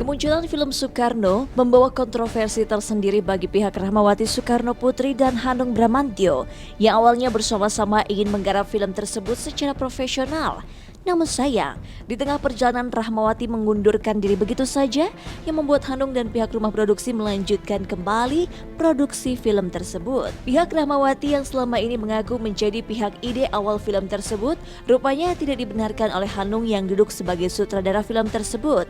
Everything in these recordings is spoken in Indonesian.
Kemunculan film Soekarno membawa kontroversi tersendiri bagi pihak Rahmawati Soekarno Putri dan Hanung Bramantyo yang awalnya bersama-sama ingin menggarap film tersebut secara profesional. Namun sayang, di tengah perjalanan Rahmawati mengundurkan diri begitu saja yang membuat Hanung dan pihak rumah produksi melanjutkan kembali produksi film tersebut. Pihak Rahmawati yang selama ini mengaku menjadi pihak ide awal film tersebut rupanya tidak dibenarkan oleh Hanung yang duduk sebagai sutradara film tersebut.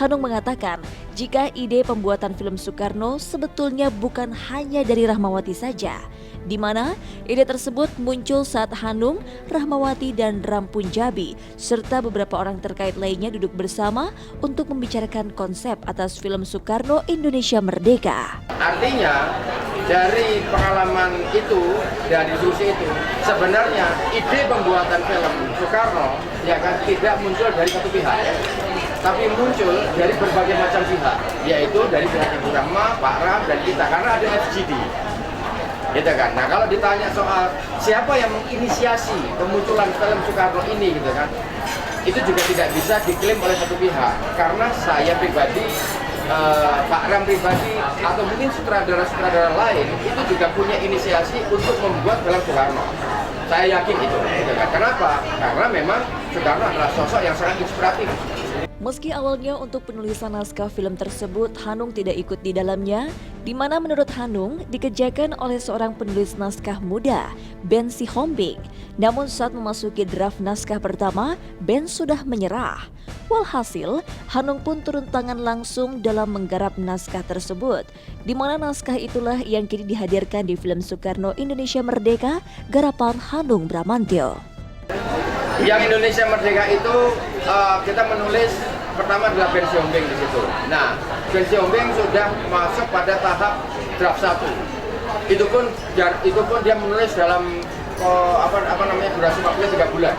Hanung mengatakan jika ide pembuatan film Soekarno sebetulnya bukan hanya dari Rahmawati saja, di mana ide tersebut muncul saat Hanung, Rahmawati dan Ram Punjabi serta beberapa orang terkait lainnya duduk bersama untuk membicarakan konsep atas film Soekarno Indonesia Merdeka. Artinya dari pengalaman itu, dari diskusi itu, sebenarnya ide pembuatan film Soekarno ya kan tidak muncul dari satu pihak, tapi muncul dari berbagai macam pihak, yaitu dari pihak Ibu Rahma, Pak Ram dan kita, karena ada FGD. Gitu kan. Nah, kalau ditanya soal siapa yang menginisiasi kemunculan film Soekarno ini gitu kan, itu juga tidak bisa diklaim oleh satu pihak, karena saya pribadi, Pak Ram pribadi, atau mungkin sutradara-sutradara lain itu juga punya inisiasi untuk membuat film Soekarno. Saya yakin itu, gitu kan. Kenapa? Karena memang Soekarno adalah sosok yang sangat inspiratif. Meski awalnya untuk penulisan naskah film tersebut Hanung tidak ikut di dalamnya, di mana menurut Hanung dikerjakan oleh seorang penulis naskah muda, Ben Sihombing. Namun saat memasuki draft naskah pertama, Ben sudah menyerah. Walhasil, Hanung pun turun tangan langsung dalam menggarap naskah tersebut, di mana naskah itulah yang kini dihadirkan di film Soekarno Indonesia Merdeka, garapan Hanung Bramantyo. Yang Indonesia Merdeka itu kita menulis pertama adalah Ben Sihombing di situ. Nah, Ben Sihombing sudah masuk pada tahap draft 1. Itu pun dia menulis dalam durasi waktunya 3 bulan.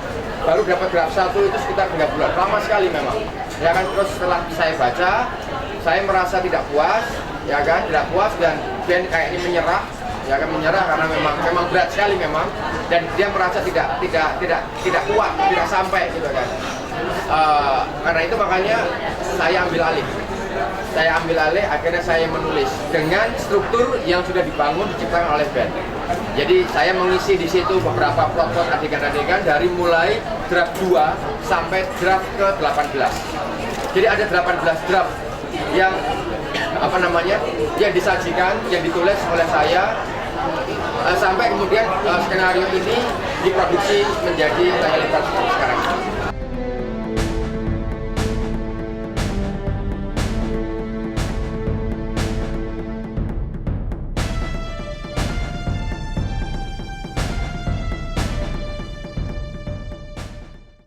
Baru dapat draft 1 itu sekitar 3 bulan. Lama sekali memang. Ya kan, terus setelah saya baca, saya merasa tidak puas, ya kan, tidak puas dan Ben kayaknya menyerah. Ya kan, menyerah karena memang berat sekali memang, dan dia merasa tidak kuat, tidak sampai gitu kan. Karena itu makanya saya ambil alih, akhirnya saya menulis dengan struktur yang sudah dibangun, diciptakan oleh Ben. Jadi saya mengisi di situ beberapa plot adegan-adegan dari mulai draft 2 sampai draft ke-18. Jadi ada 18 draft yang yang disajikan, yang ditulis oleh saya, sampai kemudian skenario ini diproduksi menjadi layar lebar sekarang.